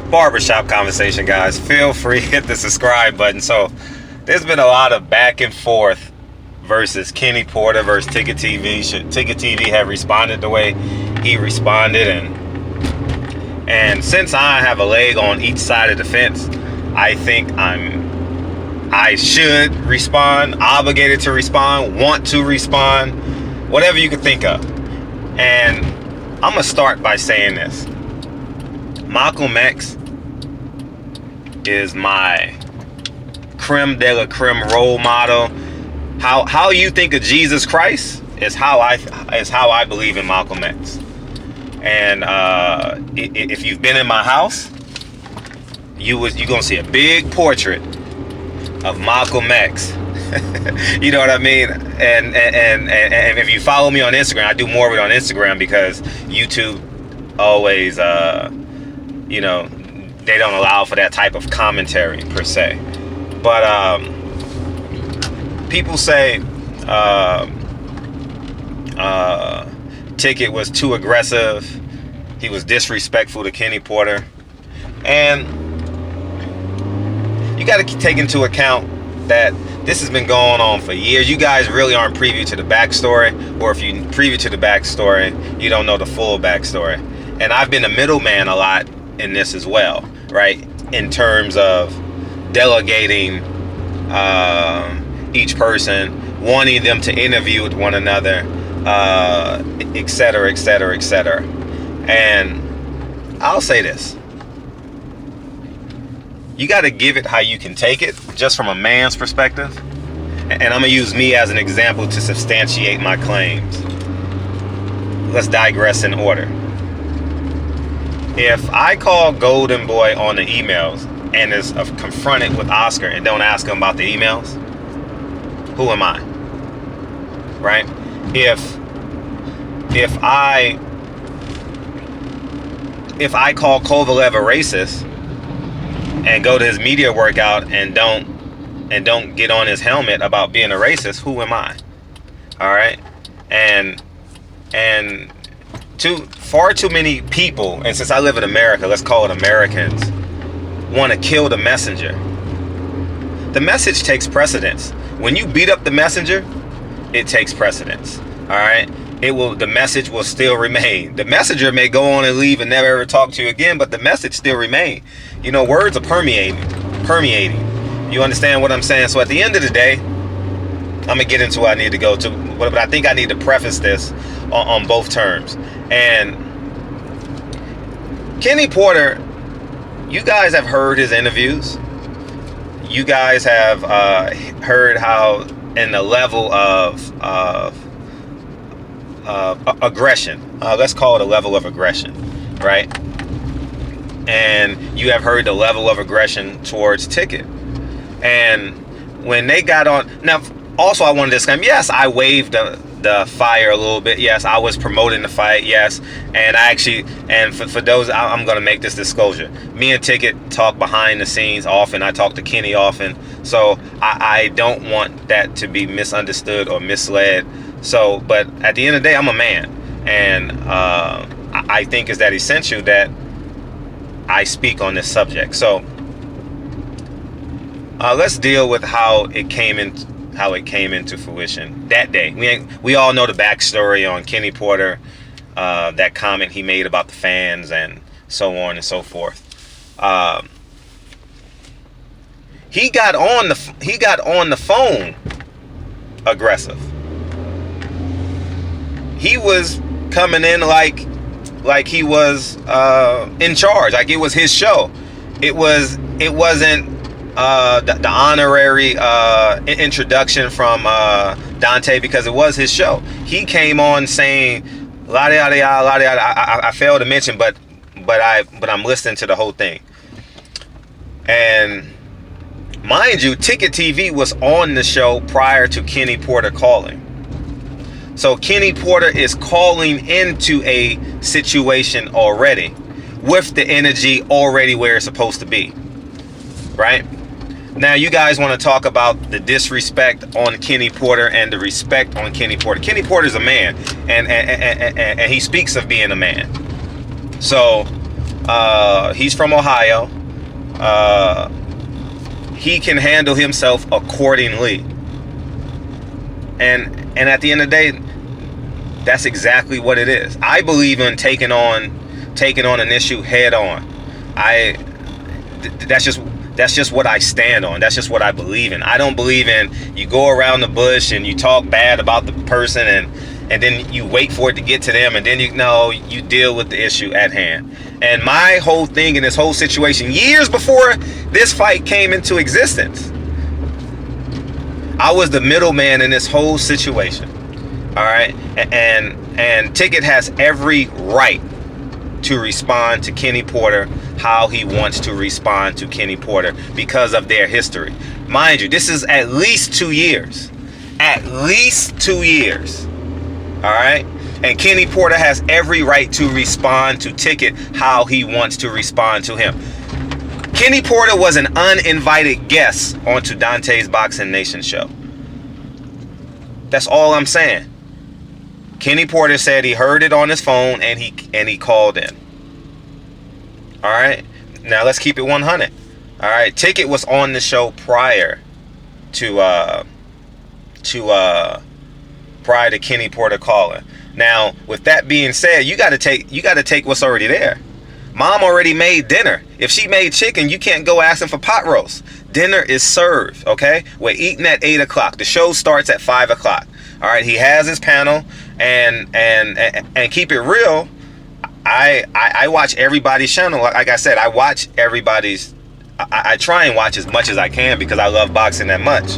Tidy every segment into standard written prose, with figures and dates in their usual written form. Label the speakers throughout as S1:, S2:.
S1: barbershop conversation, guys. Feel free to hit the subscribe button. So there's been a lot of back and forth versus Kenny Porter versus TicketTV. Should TicketTV have responded the way he responded? And since I have a leg on each side of the fence, I think I should respond, obligated to respond, want to respond, whatever you could think of. And I'm gonna start by saying this: Malcolm X is my creme de la creme role model. How you think of Jesus Christ is how I believe in Malcolm X. And if you've been in my house, you're gonna see a big portrait of Malcolm X. You know what I mean? And if you follow me on Instagram, I do more of it on Instagram because YouTube always they don't allow for that type of commentary per se. But people say Ticket was too aggressive. He was disrespectful to Kenny Porter. And you got to take into account that this has been going on for years. You guys really aren't privy to the backstory, or if you privy to the backstory, you don't know the full backstory. And I've been a middleman a lot in this as well, right? In terms of delegating each person, wanting them to interview with one another, et cetera, et cetera, et cetera. And I'll say this: you got to give it how you can take it, just from a man's perspective. And I'm gonna use me as an example to substantiate my claims. Let's digress in order. If I call Golden Boy on the emails and is confronted with Oscar and don't ask him about the emails, who am I? Right? If I call Kovalev a racist and go to his media workout and don't get on his helmet about being a racist, who am I? All right? And far too many people, and since I live in America, let's call it Americans, want to kill the messenger. The message takes precedence. When you beat up the messenger, it takes precedence. All right? The message will still remain. The messenger may go on and leave and never ever talk to you again, but the message still remain. You know, words are permeating. You understand what I'm saying? So at the end of the day, I'm gonna get into what I need to go to, but I think I need to preface this on both terms. And Kenny Porter, you guys have heard his interviews. You guys have heard how, in the level of aggression, let's call it a level of aggression, right? And you have heard the level of aggression towards Ticket. And when they got on, now also I want to disclaim, yes, I waved the fire a little bit. Yes, I was promoting the fight. Yes, and I actually, and for those, I'm going to make this disclosure. Me and Ticket talk behind the scenes often. I talk to Kenny often. So I don't want that to be misunderstood or misled. So, but at the end of the day, I'm a man. And I think it's that essential that I speak on this subject. So let's deal with how it came into fruition that day. We all know the backstory on Kenny Porter, that comment he made about the fans and so on and so forth. He got on the phone aggressive. He was coming in like he was in charge, like it was his show. It wasn't the honorary introduction from Dante, because it was his show. He came on saying la da da la da. I failed to mention, but I'm listening to the whole thing. And mind you, TicketTV was on the show prior to Kenny Porter calling. So Kenny Porter is calling into a situation already with the energy already where it's supposed to be, right? Now you guys want to talk about the disrespect on Kenny Porter and the respect on Kenny Porter. Kenny Porter's a man, and he speaks of being a man. So He's from Ohio. He can handle himself accordingly. And at the end of the day, that's exactly what it is. I believe in taking on an issue head on. That's just what I stand on. That's just what I believe in. I don't believe in you go around the bush and you talk bad about the person and then you wait for it to get to them, and then you deal with the issue at hand. And my whole thing in this whole situation, years before this fight came into existence, I was the middleman in this whole situation. All right, and Ticket has every right to respond to Kenny Porter how he wants to respond to Kenny Porter because of their history. Mind you, this is at least 2 years. At least 2 years. All right? And Kenny Porter has every right to respond to Ticket how he wants to respond to him. Kenny Porter was an uninvited guest onto Dante's Boxing Nation show. That's all I'm saying. Kenny Porter said he heard it on his phone and he called in. All right. Now let's keep it 100. All right. Ticket was on the show prior to Kenny Porter calling. Now, with that being said, you got to take what's already there. Mom already made dinner. If she made chicken, you can't go asking for pot roast. Dinner is served. Okay. We're eating at 8 o'clock. The show starts at 5 o'clock. All right. He has his panel, and keep it real. I watch everybody's channel. Like I said, I watch everybody's. I try and watch as much as I can because I love boxing that much.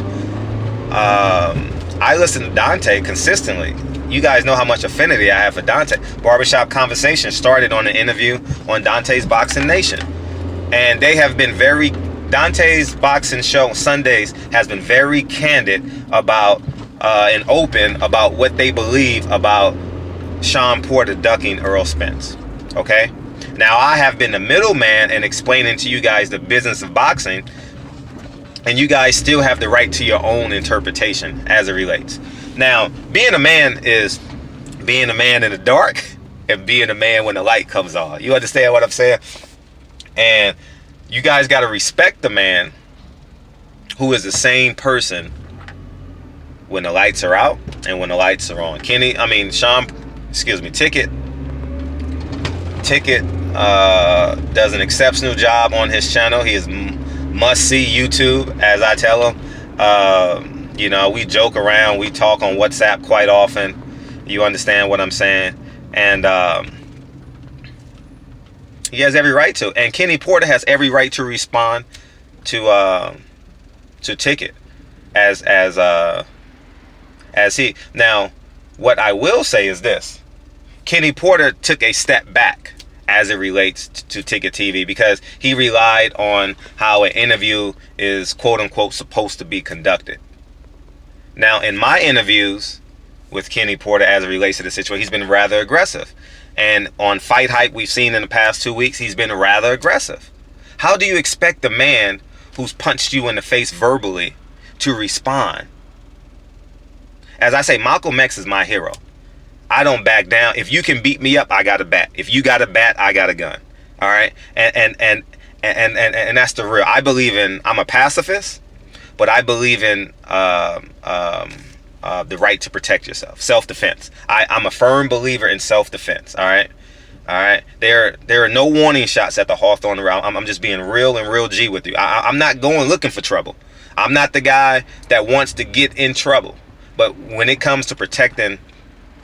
S1: I listen to Dante consistently. You guys know how much affinity I have for Dante. Barbershop Conversation started on an interview on Dante's Boxing Nation, and they have been Dante's Boxing Show Sundays has been very candid about and open about what they believe about Sean Porter ducking Earl Spence. Okay? Now, I have been the middleman in explaining to you guys the business of boxing, and you guys still have the right to your own interpretation as it relates. Now, being a man is being a man in the dark and being a man when the light comes on. You understand what I'm saying? And you guys got to respect the man who is the same person when the lights are out and when the lights are on. Ticket does an exceptional job on his channel. He is must-see YouTube, as I tell him. We joke around. We talk on WhatsApp quite often. You understand what I'm saying? And he has every right to. And Kenny Porter has every right to respond to Ticket as he. Now, what I will say is this. Kenny Porter took a step back as it relates to TicketTV because he relied on how an interview is quote-unquote supposed to be conducted. Now, in my interviews with Kenny Porter as it relates to the situation, he's been rather aggressive. And on Fight Hype, we've seen in the past 2 weeks, he's been rather aggressive. How do you expect the man who's punched you in the face verbally to respond? As I say, Malcolm X is my hero. I don't back down. If you can beat me up, I got a bat. If you got a bat, I got a gun. All right? And that's the real. I believe in, I'm a pacifist, but I believe in the right to protect yourself. Self-defense. I'm a firm believer in self-defense. All right? All right? There are no warning shots at the Hawthorne round. I'm just being real and real G with you. I'm not going looking for trouble. I'm not the guy that wants to get in trouble. But when it comes to protecting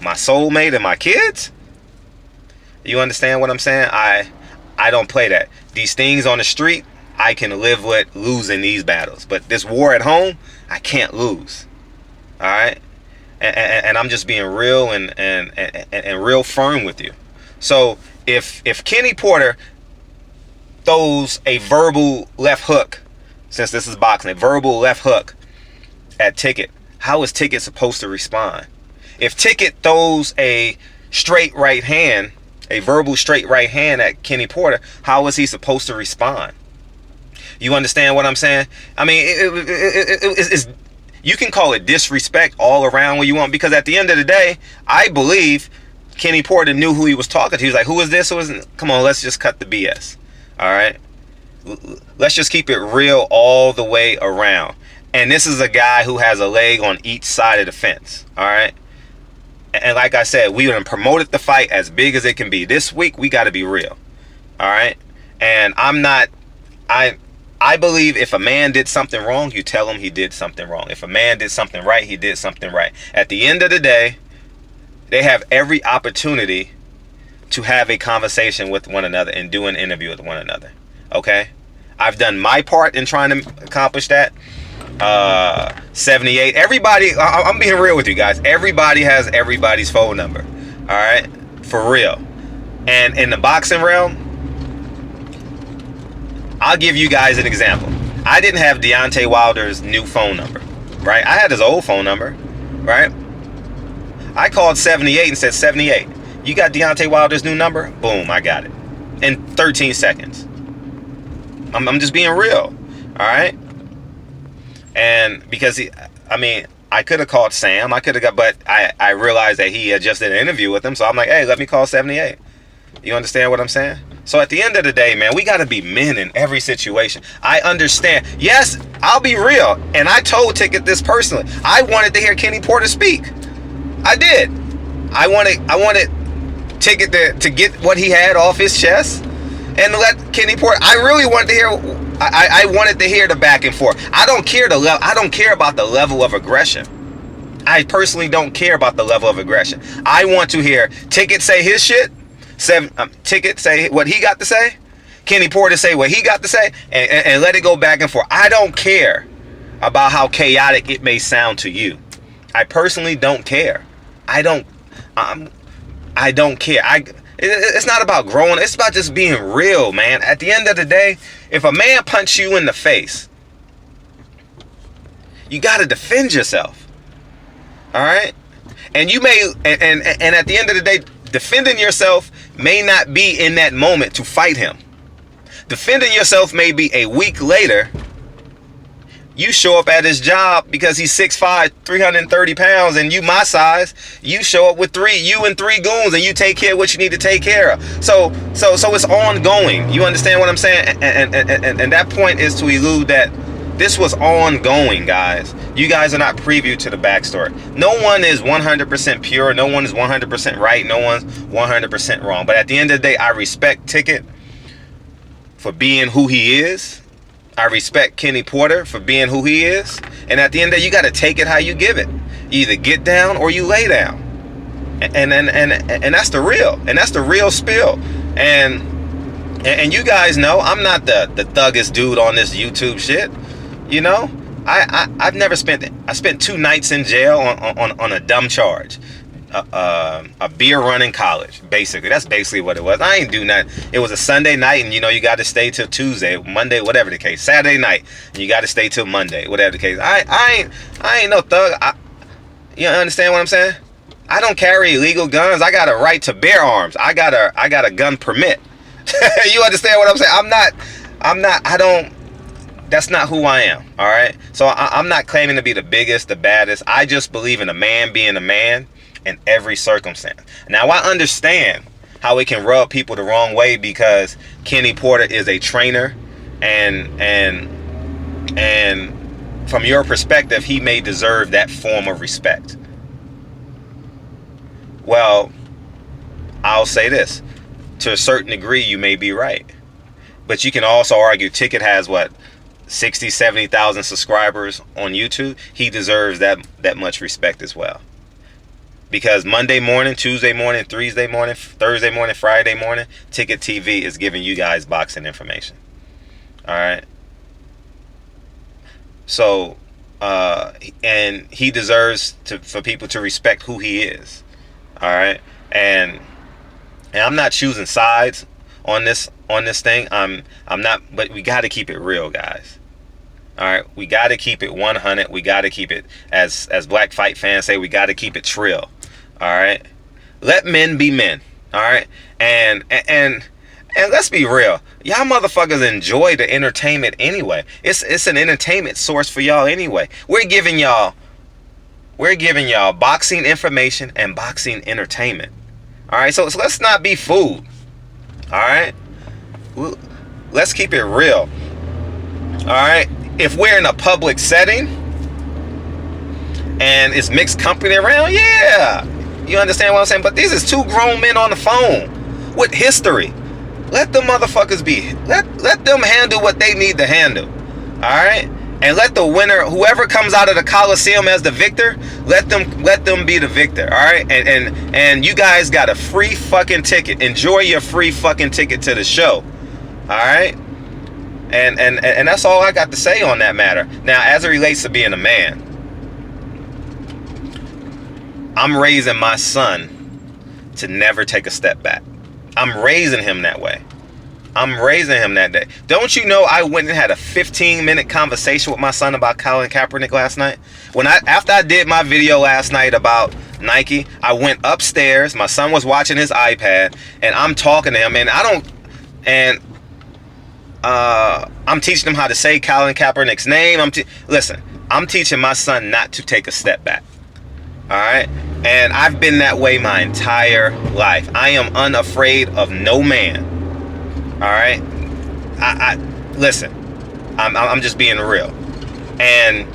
S1: my soulmate and my kids, you understand what I'm saying? I don't play that. These things on the street, I can live with losing these battles. But this war at home, I can't lose. All right? And I'm just being real and real firm with you. So if Kenny Porter throws a verbal left hook, since this is boxing, a verbal left hook at Ticket, how is Ticket supposed to respond? If Ticket throws a straight right hand, a verbal straight right hand at Kenny Porter, how is he supposed to respond? You understand what I'm saying? I mean, it's you can call it disrespect all around what you want, because at the end of the day, I believe Kenny Porter knew who he was talking to. He was like, who is this? Who is it? Come on, let's just cut the BS. All right? Let's just keep it real all the way around. And this is a guy who has a leg on each side of the fence. All right? And like I said, we done promoted the fight as big as it can be. This week, we got to be real. All right? And I believe if a man did something wrong, you tell him he did something wrong. If a man did something right, he did something right. At the end of the day, they have every opportunity to have a conversation with one another and do an interview with one another. Okay? I've done my part in trying to accomplish that. 78. Everybody, I'm being real with you guys. Everybody has everybody's phone number. All right? For real. And in the boxing realm, I'll give you guys an example. I didn't have Deontay Wilder's new phone number. Right? I had his old phone number. Right? I called 78 and said, 78, you got Deontay Wilder's new number? Boom, I got it. In 13 seconds. I'm just being real. All right? And because I could have called Sam. But I realized that he had just did an interview with him. So I'm like, hey, let me call 78. You understand what I'm saying? So at the end of the day, man, we got to be men in every situation. I understand. Yes, I'll be real. And I told Ticket this personally. I wanted to hear Kenny Porter speak. I did. I wanted Ticket to get what he had off his chest and let Kenny Porter. I really wanted to hear. I wanted to hear the back and forth. I don't care I don't care about the level of aggression. I personally don't care about the level of aggression. I want to hear Ticket say his shit. Ticket say what he got to say. Kenny Porter say what he got to say, and let it go back and forth. I don't care about how chaotic it may sound to you. I personally don't care. I don't care. It's not about growing. It's about just being real, man. At the end of the day, if a man punch you in the face, you got to defend yourself. All right? And you may, and at the end of the day, defending yourself may not be in that moment to fight him. Defending yourself may be a week later. You show up at his job because he's 6'5", 330 pounds, and you my size. You show up with you and three goons, and you take care of what you need to take care of. So it's ongoing. You understand what I'm saying? And that point is to elude that this was ongoing, guys. You guys are not preview to the backstory. No one is 100% pure. No one is 100% right. No one's 100% wrong. But at the end of the day, I respect Ticket for being who he is. I respect Kenny Porter for being who he is. And at the end of the day, you got to take it how you give it. You either get down or you lay down. And that's the real. And that's the real spill. And you guys know I'm not the thuggest dude on this YouTube shit. You know? I spent 2 nights in jail on a dumb charge. A beer run in college, basically. That's basically what it was. I ain't do nothing. It was a Sunday night, and you know you got to stay till Tuesday, Monday, whatever the case. Saturday night, and you got to stay till Monday, whatever the case. I ain't no thug. You understand what I'm saying? I don't carry illegal guns. I got a right to bear arms. I got a gun permit. You understand what I'm saying? That's not who I am. All right. So I'm not claiming to be the biggest, the baddest. I just believe in a man being a man in every circumstance. Now I understand how it can rub people the wrong way because Kenny Porter is a trainer, and from your perspective, he may deserve that form of respect. Well, I'll say this: to a certain degree, you may be right, but you can also argue Ticket has what, 60, 70,000 subscribers on YouTube. He deserves that much respect as well. Because Monday morning, Tuesday morning, Thursday morning, Friday morning, TicketTV is giving you guys boxing information. All right. So, and he deserves for people to respect who he is. All right. And I'm not choosing sides on this thing. I'm not, but we got to keep it real, guys. All right, we got to keep it 100. We got to keep it, as black fight fans say, we got to keep it trill. All right, let men be men. All right, and let's be real, y'all motherfuckers enjoy the entertainment anyway. It's an entertainment source for y'all anyway. We're giving y'all boxing information and boxing entertainment. All right, so let's not be fooled. All right, let's keep it real. All right, if we're in a public setting and it's mixed company around, yeah, you understand what I'm saying? But these is two grown men on the phone with history. Let the motherfuckers be. Let them handle what they need to handle. All right, and let the winner, whoever comes out of the Coliseum as the victor, let them be the victor. All right, and you guys got a free fucking ticket. Enjoy your free fucking ticket to the show. All right, and that's all I got to say on that matter. Now, as it relates to being a man, I'm raising my son to never take a step back. I'm raising him that way. I'm raising him that day. Don't you know I went and had a 15-minute conversation with my son about Colin Kaepernick last night? After I did my video last night about Nike, I went upstairs. My son was watching his iPad, and I'm talking to him, and I'm teaching him how to say Colin Kaepernick's name. Listen, I'm teaching my son not to take a step back. All right, and I've been that way my entire life. I am unafraid of no man. All right, I listen. I'm just being real, and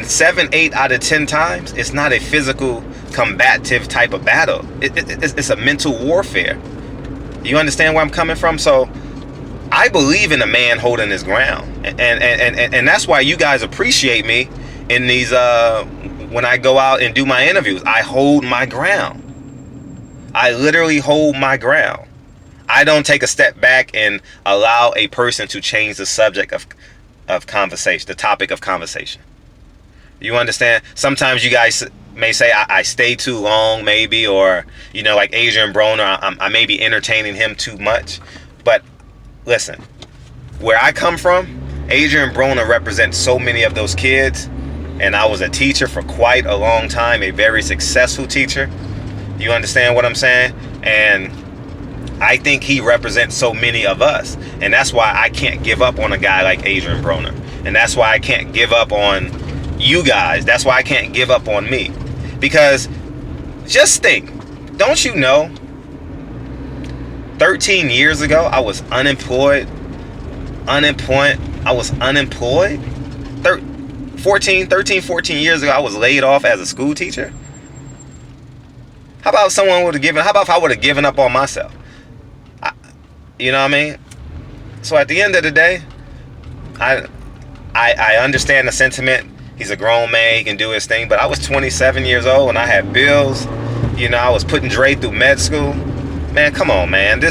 S1: 7, 8 out of 10 times, it's not a physical, combative type of battle. It's a mental warfare. You understand where I'm coming from? So I believe in a man holding his ground, and that's why you guys appreciate me in these when I go out and do my interviews. I hold my ground. I literally hold my ground. I don't take a step back and allow a person to change the subject of conversation, the topic of conversation. You understand? Sometimes you guys may say I stay too long, maybe, or like Adrian Broner, I may be entertaining him too much. But listen, where I come from, Adrian Broner represents so many of those kids. And I was a teacher for quite a long time, a very successful teacher. You understand what I'm saying? And I think he represents so many of us. And that's why I can't give up on a guy like Adrian Broner. And that's why I can't give up on you guys. That's why I can't give up on me. Because just think, don't you know, 13 years ago, I was unemployed. I was unemployed. 13, 14 years ago, I was laid off as a school teacher. How about if I would have given up on myself? You know what I mean? So at the end of the day, I understand the sentiment. He's a grown man, he can do his thing. But I was 27 years old and I had bills. I was putting Dre through med school. Man, come on, man.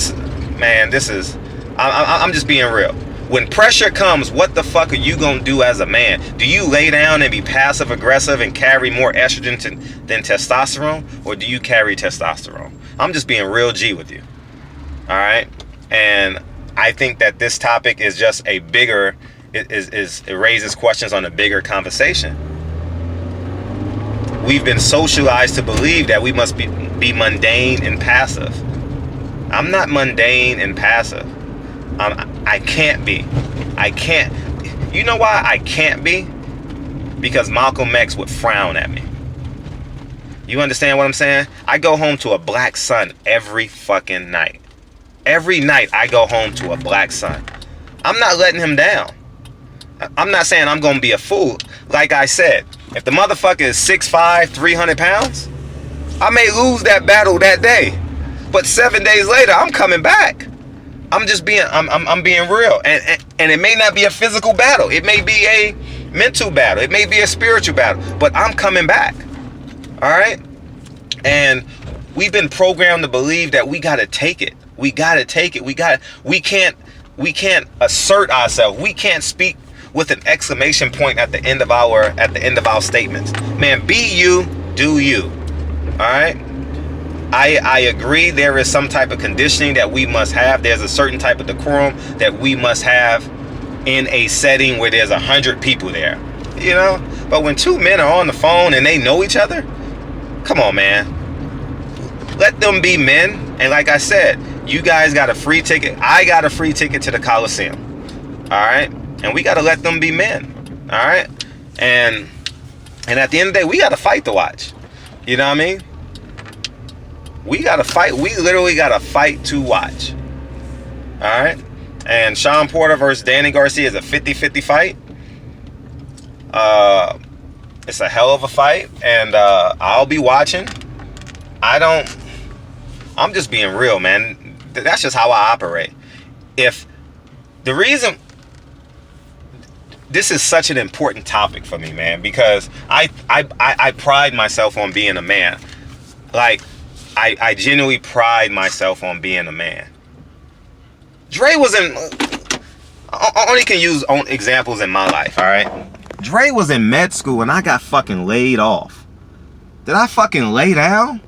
S1: I'm just being real. When pressure comes, what the fuck are you gonna do as a man? Do you lay down and be passive aggressive and carry more estrogen than testosterone? Or do you carry testosterone? I'm just being real G with you. All right? And I think that this topic is just a bigger, it raises questions on a bigger conversation. We've been socialized to believe that we must be mundane and passive. I'm not mundane and passive. I can't be. I can't. You know why I can't be? Because Malcolm X would frown at me. You understand what I'm saying? I go home to a black son every fucking night. Every night I go home to a black son. I'm not letting him down. I'm not saying I'm going to be a fool. Like I said, if the motherfucker is 6'5", 300 pounds, I may lose that battle that day. But 7 days later, I'm coming back. I'm being real. And it may not be a physical battle. It may be a mental battle. It may be a spiritual battle. But I'm coming back. All right? And we've been programmed to believe that we got to take it. We got to take it. We can't assert ourselves. We can't speak with an exclamation point at the end of our statements. Man, be you, do you. All right? I agree there is some type of conditioning that we must have. There's a certain type of decorum that we must have in a setting where there's 100 people there. But when two men are on the phone and they know each other, come on, man. Let them be men. And like I said, you guys got a free ticket. I got a free ticket to the Coliseum. All right? And we got to let them be men. All right? And, And, and, at the end of the day, we got to fight to watch. You know what I mean? So, I think that this topic is just a bigger, it raises questions on a bigger conversation. We've been socialized to believe that we must be mundane and passive. I'm not mundane and passive. I'm not saying I'm going to be a fool. Like I said, if the motherfucker is 6'5", 300 pounds, I may lose that battle that day. But 7 days later, I'm coming back. I'm just being real. And I think that this topic is just a bigger, it raises questions on a bigger conversation. We got to fight. We literally got to fight to watch. All right. And Sean Porter versus Danny Garcia is a 50-50 fight. It's a hell of a fight, and I'll be watching. I'm just being real, man. That's just how I operate. If the reason, this is such an important topic for me, man, because I pride myself on being a man. Like, I genuinely pride myself on being a man. Dre was in, I only can use examples in my life, all right? Dre was in med school and I got fucking laid off. Did I fucking lay down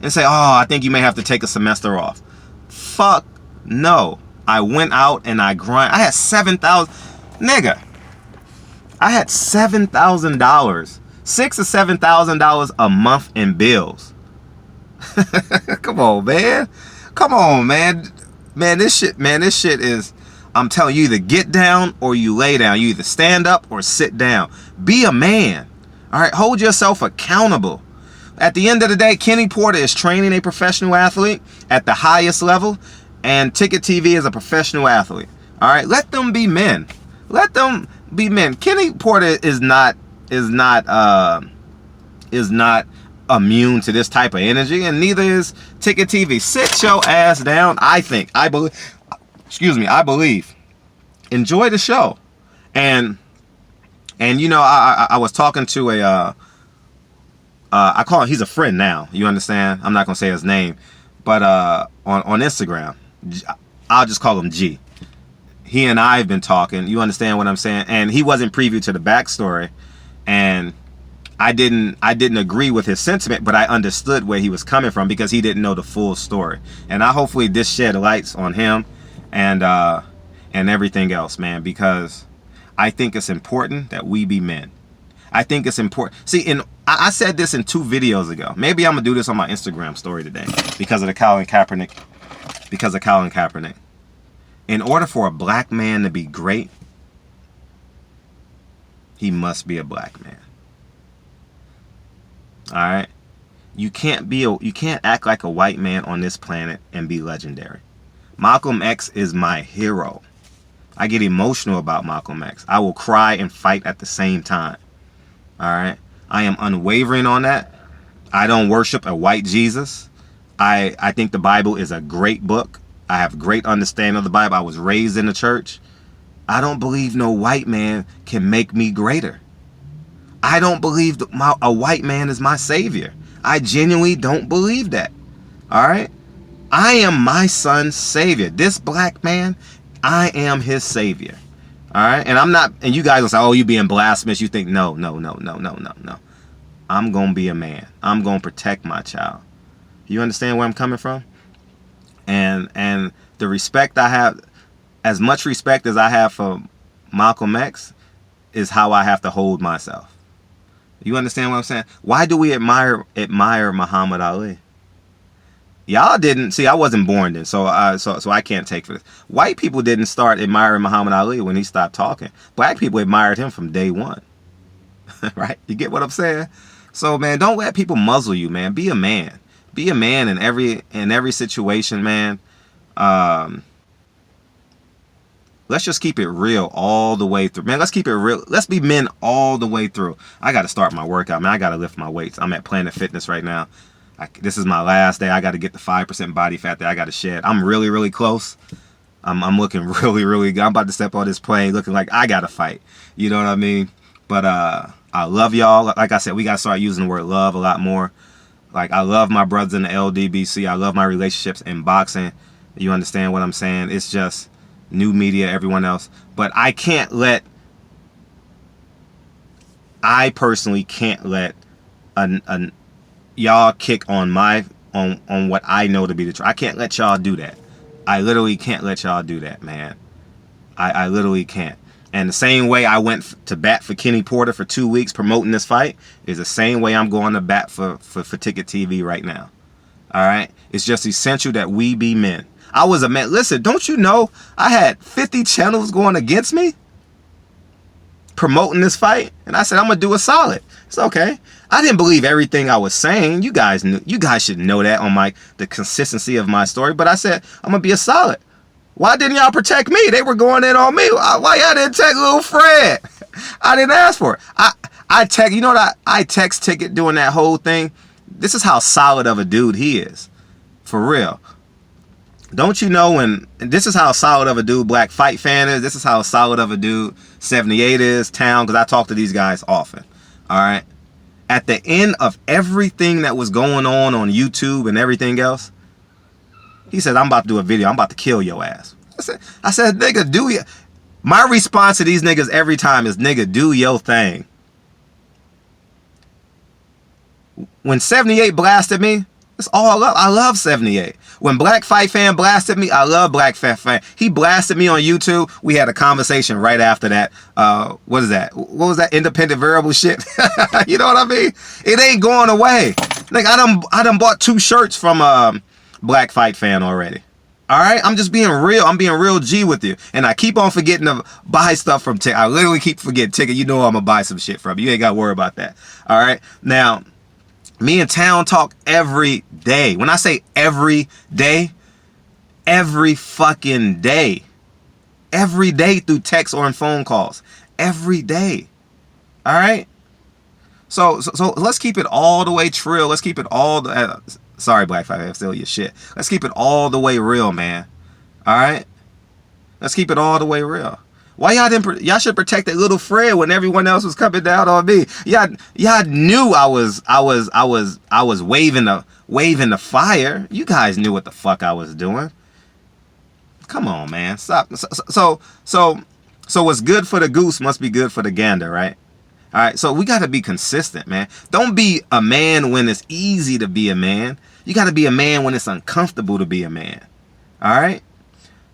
S1: and say, oh, I think you may have to take a semester off? Fuck no. I went out and I grind. I had $7,000. Nigga, I had $7,000. $6,000 or $7,000 a month in bills. Come on, man. Come on, man. Man, this shit is, I'm telling you, either get down or you lay down. You either stand up or sit down. Be a man. All right, hold yourself accountable. At the end of the day, Kenny Porter is training a professional athlete at the highest level, and TicketTV is a professional athlete. All right, let them be men. Let them be men. Kenny Porter is not immune to this type of energy, and neither is TicketTV. Sit your ass down. I believe. Enjoy the show. And you know, I was talking to I call him, he's a friend now. You understand? I'm not gonna say his name, but on Instagram, I'll just call him G. He and I have been talking. You understand what I'm saying? And he wasn't privy to the backstory, and I didn't agree with his sentiment, but I understood where he was coming from because he didn't know the full story. And hopefully this shed lights on him and everything else, man, because I think it's important that we be men. I think it's important. See, I said this in 2 videos ago. Maybe I'm gonna do this on my Instagram story today because of Colin Kaepernick. In order for a black man to be great, he must be a black man. All right, you can't act like a white man on this planet and be legendary. Malcolm X is my hero. I get emotional about Malcolm X. I will cry and fight at the same time. All right, I am unwavering on that. I don't worship a white Jesus. I think the Bible is a great book. I have great understanding of the Bible. I was raised in the church. I don't believe no white man can make me greater. I don't believe a white man is my savior. I genuinely don't believe that. All right? I am my son's savior. This black man, I am his savior. All right? And I'm not, and you guys will say, oh, you being blasphemous. You think, no. I'm going to be a man. I'm going to protect my child. You understand where I'm coming from? And the respect I have, as much respect as I have for Malcolm X, is how I have to hold myself. You understand what I'm saying? Why do we admire Muhammad Ali? Y'all didn't see. I wasn't born then, so I can't take for this. White people didn't start admiring Muhammad Ali when he stopped talking. Black people admired him from day one. Right? You get what I'm saying? So, man, don't let people muzzle you, man. Be a man. Be a man in every situation, man. Let's just keep it real all the way through. Man, let's keep it real. Let's be men all the way through. I got to start my workout, man. I got to lift my weights. I'm at Planet Fitness right now. This is my last day. I got to get the 5% body fat that I got to shed. I'm really, really close. I'm looking really, really good. I'm about to step on this plane looking like I got to fight. You know what I mean? But I love y'all. Like I said, we got to start using the word love a lot more. Like, I love my brothers in the LDBC. I love my relationships in boxing. You understand what I'm saying? It's just new media, everyone else. But I personally can't let y'all kick on on what I know to be the truth. I can't let y'all do that. I literally can't let y'all do that, man. I literally can't. And the same way I went to bat for Kenny Porter for 2 weeks promoting this fight is the same way I'm going to bat for TicketTV right now. All right? It's just essential that we be men. I was a man. Listen, don't you know I had 50 channels going against me promoting this fight? And I said, I'm going to do a solid. It's okay. I didn't believe everything I was saying. You guys knew, you guys should know that on the consistency of my story. But I said, I'm gonna be a solid. Why didn't y'all protect me? They were going in on me. Why y'all didn't protect little Fred? I didn't ask for it. I text, you know what, I text Ticket doing that whole thing. This is how solid of a dude he is. For real. Don't you know when, this is how solid of a dude Black Fight Fan is. This is how solid of a dude 78 is, Town, because I talk to these guys often. All right. At the end of everything that was going on YouTube and everything else, he said, I'm about to do a video. I'm about to kill your ass. I said, nigga, do you? My response to these niggas every time is, nigga, do your thing. When 78 blasted me, it's all I love. I love 78. When Black Fight Fan blasted me, I love Black Fight Fan. He blasted me on YouTube. We had a conversation right after that. What is that? What was that independent variable shit? You know what I mean? It ain't going away. Like I done bought 2 shirts from Black Fight Fan already. All right, I'm just being real. I'm being real G with you, and I keep on forgetting to buy stuff from Ticket. I literally keep forgetting Ticket. You know I'm gonna buy some shit from you. You ain't gotta worry about that. All right, now. Me and Town talk every day. When I say every day, every fucking day. Every day through text or in phone calls. Every day. All right? So let's keep it all the way trill. Let's keep it all the... sorry, Black Five, I'm still your shit. Let's keep it all the way real, man. All right? Let's keep it all the way real. Why y'all didn't? Y'all should protect that little Fred when everyone else was coming down on me. Y'all knew I was waving the fire. You guys knew what the fuck I was doing. Come on, man, stop. So what's good for the goose must be good for the gander, right? All right. So we got to be consistent, man. Don't be a man when it's easy to be a man. You got to be a man when it's uncomfortable to be a man. All right.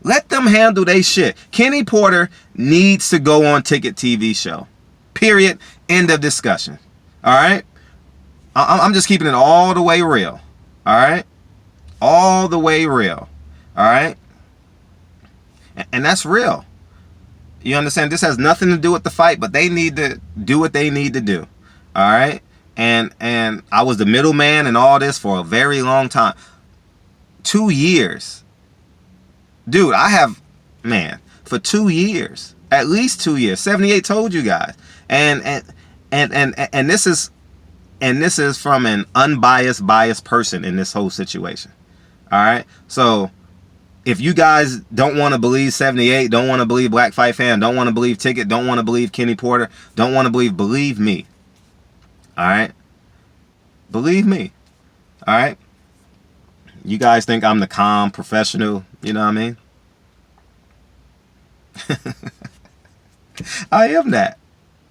S1: Let them handle they shit. Kenny Porter needs to go on TicketTV show. Period. End of discussion. All right? I'm just keeping it all the way real. All right? All the way real. All right? And that's real. You understand? This has nothing to do with the fight, but they need to do what they need to do. All right? And I was the middleman in all this for a very long time. 2 years. Dude, I have, man, for 2 years, at least 2 years. 78 told you guys, and this is from an biased person in this whole situation. All right, so if you guys don't want to believe 78, don't want to believe Black Fight Fan, don't want to believe Ticket, don't want to believe Kenny Porter, don't want to believe me. All right, believe me. All right. You guys think I'm the calm professional, you know what I mean? I am that.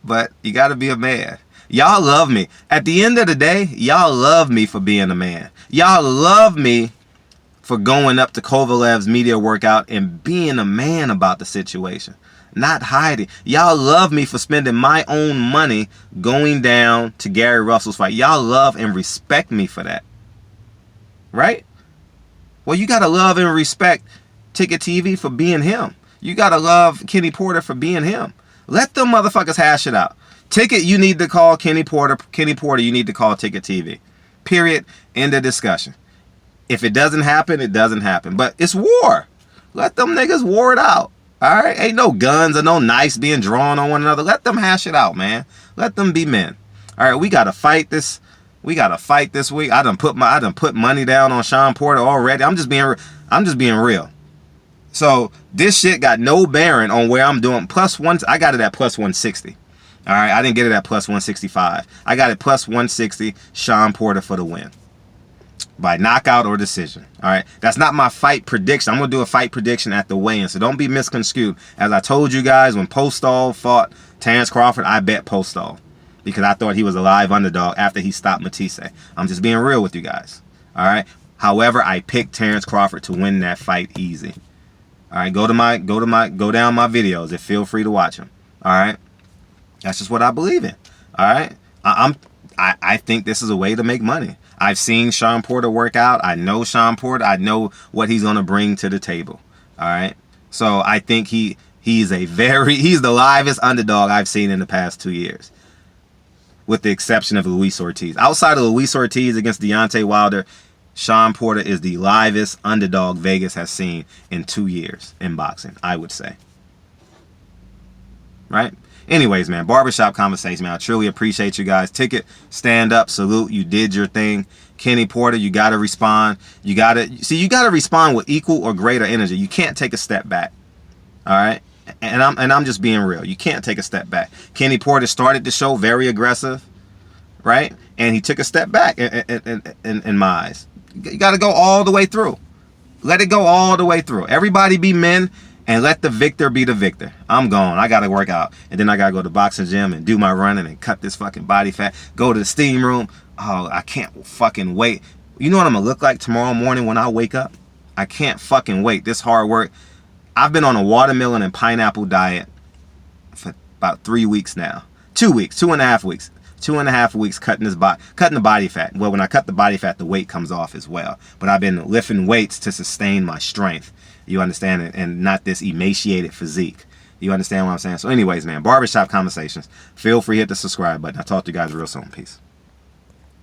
S1: But you got to be a man. Y'all love me. At the end of the day, y'all love me for being a man. Y'all love me for going up to Kovalev's media workout and being a man about the situation. Not hiding. Y'all love me for spending my own money going down to Gary Russell's fight. Y'all love and respect me for that. Right? Well, you got to love and respect TicketTV for being him. You got to love Kenny Porter for being him. Let them motherfuckers hash it out. Ticket, you need to call Kenny Porter. Kenny Porter, you need to call TicketTV. Period. End of discussion. If it doesn't happen, it doesn't happen. But it's war. Let them niggas war it out. All right? Ain't no guns or no knives being drawn on one another. Let them hash it out, man. Let them be men. All right, we got to fight this. We got to fight this week. I done put money down on Sean Porter already. I'm just being real. So this shit got no bearing on where I'm doing. +1, I got it at +160. All right, I didn't get it at +165. I got it +160. Sean Porter for the win by knockout or decision. All right, that's not my fight prediction. I'm gonna do a fight prediction at the weigh-in, so don't be misconstrued. As I told you guys, when Postol fought Terrence Crawford, I bet Postol, because I thought he was a live underdog after he stopped Matisse. I'm just being real with you guys. All right. However, I picked Terrence Crawford to win that fight easy. All right. Go down my videos and feel free to watch them. All right. That's just what I believe in. All right. I think this is a way to make money. I've seen Sean Porter work out. I know Sean Porter. I know what he's gonna bring to the table. All right. So I think he's the livest underdog I've seen in the past 2 years. with the exception of Luis Ortiz. Outside of Luis Ortiz against Deontay Wilder, Shawn Porter is the livest underdog Vegas has seen in 2 years in boxing, I would say. Right? Anyways, man, barbershop conversation, man. I truly appreciate you guys. Ticket, stand up, salute. You did your thing. Kenny Porter, you got to respond. You got to respond with equal or greater energy. You can't take a step back. All right? And I'm just being real. You can't take a step back. Kenny Porter started the show very aggressive, right? And he took a step back in my eyes. You got to go all the way through. Let it go all the way through. Everybody be men and let the victor be the victor. I'm gone. I got to work out. And then I got to go to the boxing gym and do my running and cut this fucking body fat. Go to the steam room. Oh, I can't fucking wait. You know what I'm going to look like tomorrow morning when I wake up? I can't fucking wait. This hard work. I've been on a watermelon and pineapple diet for about 3 weeks now. 2 weeks, 2.5 weeks. 2.5 weeks cutting the body fat. Well, when I cut the body fat, the weight comes off as well. But I've been lifting weights to sustain my strength. You understand it? And not this emaciated physique. You understand what I'm saying? So anyways, man, barbershop conversations. Feel free to hit the subscribe button. I'll talk to you guys real soon. Peace.